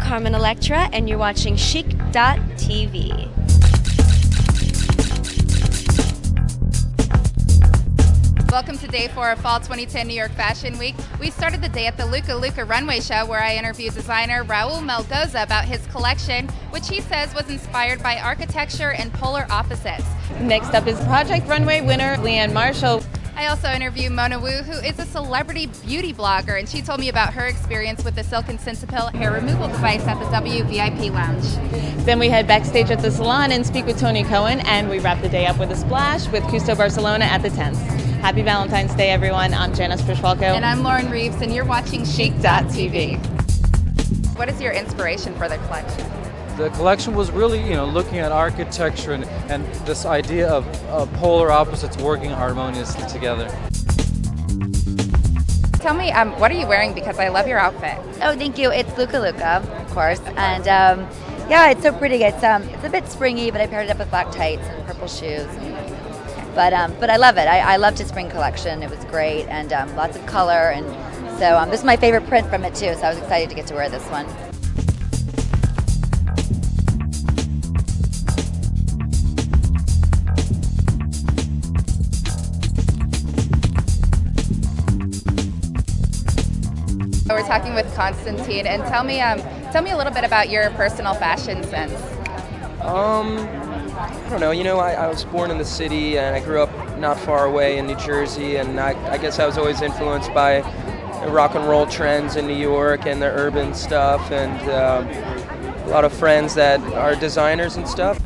Carmen Electra, and you're watching CHIC.TV. Welcome to day 4 of Fall 2010 New York Fashion Week. We started the day at the LUCA runway show where I interviewed designer Raul Melgoza about his collection, which he says was inspired by architecture and polar opposites. Next up is Project Runway winner LEANNE Marshall. I also interviewed Mona Wu, who is a celebrity beauty blogger, and she told me about her experience with the Silk and SENSEPIL hair removal device at the WVIP lounge. Then we head backstage at the salon and speak with Tony Cohen, and we wrap the day up with a splash with CUSTO Barcelona at the 10th. Happy Valentine's Day, everyone. I'm Janice. And I'm Lauren Reeves, and you're watching CHIC.TV. What is your inspiration for the collection? The collection was really, looking at architecture and this idea of polar opposites working harmoniously together. Tell me, what are you wearing? Because I love your outfit. Oh, thank you. It's LUCA, of course, and yeah, it's so pretty. It's a bit springy, but I paired it up with black tights and purple shoes. But I love it. I loved his spring collection. It was great, and lots of color, and so this is my favorite print from it too. So I was excited to get to wear this one. We're talking with Constantine, and tell me a little bit about your personal fashion sense. I don't know. I was born in the city, and I grew up not far away in New Jersey, and I guess I was always influenced by rock and roll trends in New York and the urban stuff, and a lot of friends that are designers and stuff.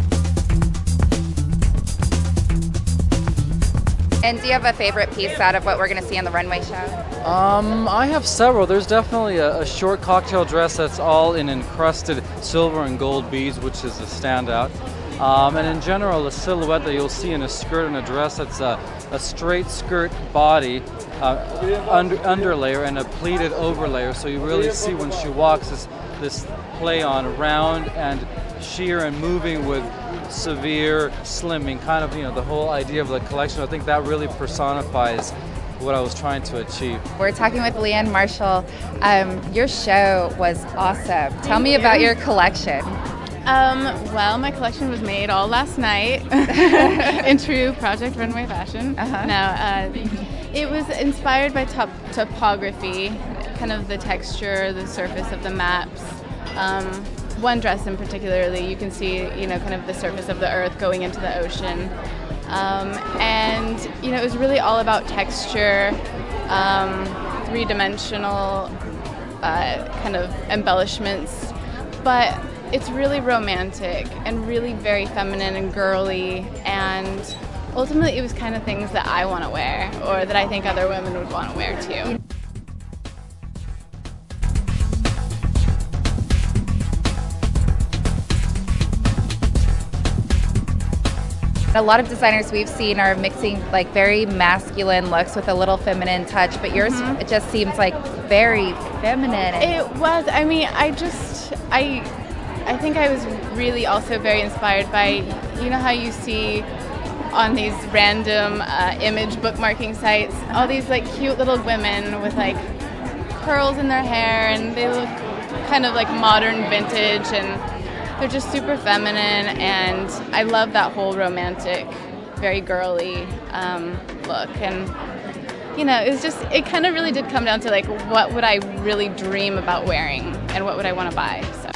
And do you have a favorite piece out of what we're going to see on the runway show? I have several. There's definitely a short cocktail dress that's all in encrusted silver and gold beads, which is a standout. And in general, a silhouette that you'll see in a skirt and a dress that's a straight skirt body, underlayer, and a pleated overlayer. So you really see when she walks this play on round and sheer and moving with severe slimming, kind of the whole idea of the collection. I think that really personifies what I was trying to achieve. We're talking with LEANNE Marshall. Your show was awesome. Tell me about your collection. Well, my collection was made all last night in true Project Runway fashion. Now, it was inspired by topography, kind of the texture, the surface of the maps. One dress in particularly, you can see, kind of the surface of the earth going into the ocean. And, it was really all about texture, three-dimensional kind of embellishments, but it's really romantic and really very feminine and girly, and ultimately it was kind of things that I want to wear, or that I think other women would want to wear too. A lot of designers we've seen are mixing like very masculine looks with a little feminine touch, but yours it just seems like very feminine. It was. I mean, I think I was really also very inspired by, how you see on these random image bookmarking sites, all these like cute little women with like curls in their hair, and they look kind of like modern vintage, and they're just super feminine, and I love that whole romantic, very girly look. And it kind of really did come down to like, what would I really dream about wearing, and what would I want to buy. So.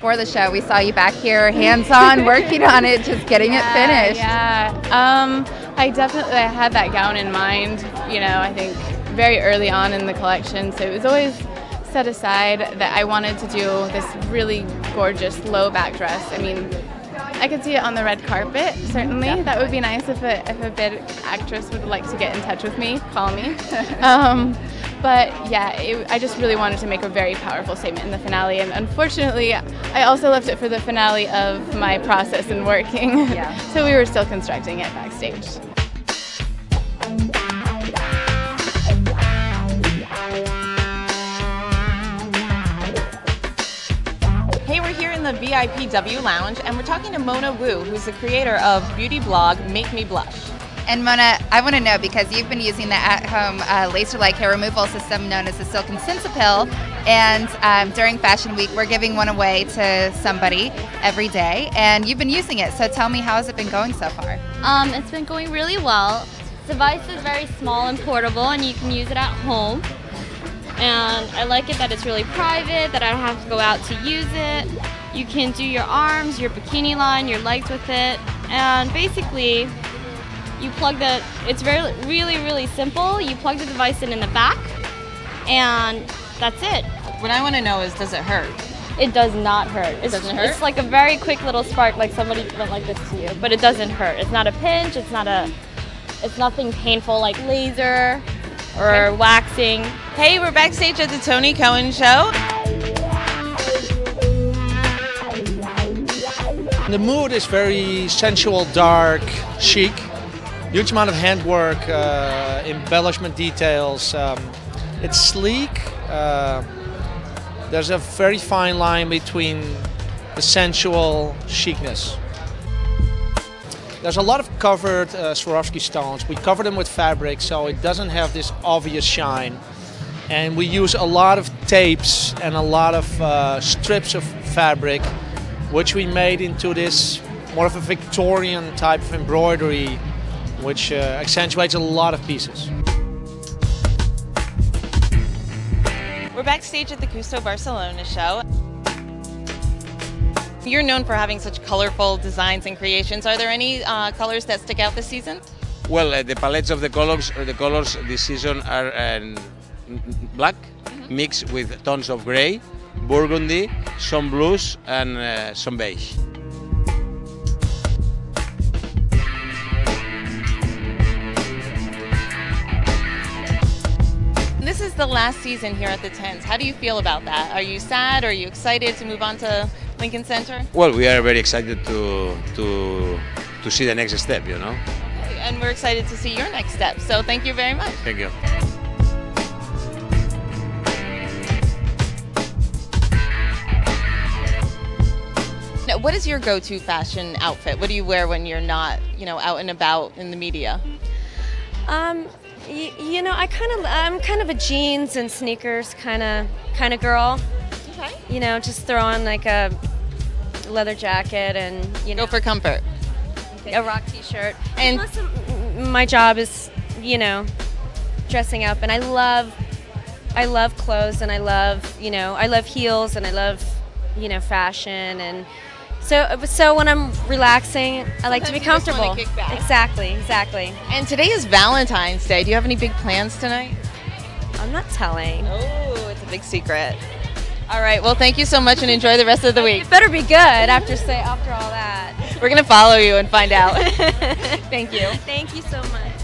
For the show, we saw you back here, hands-on, working on it, just getting it finished. Yeah, I had that gown in mind, I think very early on in the collection, so it was always set aside that I wanted to do this really gorgeous low back dress. I mean, I could see it on the red carpet, certainly. Yeah. That would be nice if a big actress would like to get in touch with me, call me. But yeah, I just really wanted to make a very powerful statement in the finale, and unfortunately, I also left it for the finale of my process in working. Yeah. So we were still constructing it backstage. The VIPW Lounge, and we're talking to Mona Wu, who's the creator of beauty blog Make Me Blush. And Mona, I want to know, because you've been using the at-home laser-like hair removal system known as the Silk and SENSEPIL, and during Fashion Week, we're giving one away to somebody every day, and you've been using it. So tell me, how has it been going so far? It's been going really well. The device is very small and portable, and you can use it at home. And I like it that it's really private, that I don't have to go out to use it. You can do your arms, your bikini line, your legs with it, and basically, you plug it's really simple. You plug the device in the back, and that's it. What I want to know is, does it hurt? It does not hurt. It doesn't hurt? It's like a very quick little spark, like somebody went like this to you, but it doesn't hurt. It's not a pinch, it's nothing painful like laser or waxing. Hey, we're backstage at the Tony Cohen show. The mood is very sensual, dark, chic. Huge amount of handwork, embellishment details. It's sleek. There's a very fine line between the sensual chicness. There's a lot of covered Swarovski stones. We cover them with fabric, so it doesn't have this obvious shine. And we use a lot of tapes and a lot of strips of fabric, which we made into this more of a Victorian type of embroidery, which accentuates a lot of pieces. We're backstage at the CUSTO Barcelona show. You're known for having such colorful designs and creations. Are there any colors that stick out this season? Well, the palettes of the colors this season are black, mixed with tones of gray, burgundy, some blues, and some beige. This is the last season here at the Tens. How do you feel about that? Are you sad? Are you excited to move on to Lincoln Center? Well, we are very excited to see the next step, you know. And we're excited to see your next step. So thank you very much. Thank you. Now, what is your go-to fashion outfit? What do you wear when you're not, out and about in the media? I'm kind of a jeans and sneakers kind of girl. Okay. Just throw on like a leather jacket and Go for comfort. a rock t-shirt. And Plus, my job is dressing up, and I love clothes, and I love heels, and I love fashion, and so when I'm relaxing, I like to be Sometimes you just comfortable. wanna kick back. Exactly. And today is Valentine's Day. Do you have any big plans tonight? I'm not telling. Oh, it's a big secret. All right. Well, thank you so much, and enjoy the rest of the week. It better be good after all that. We're gonna follow you and find out. Thank you. Thank you so much.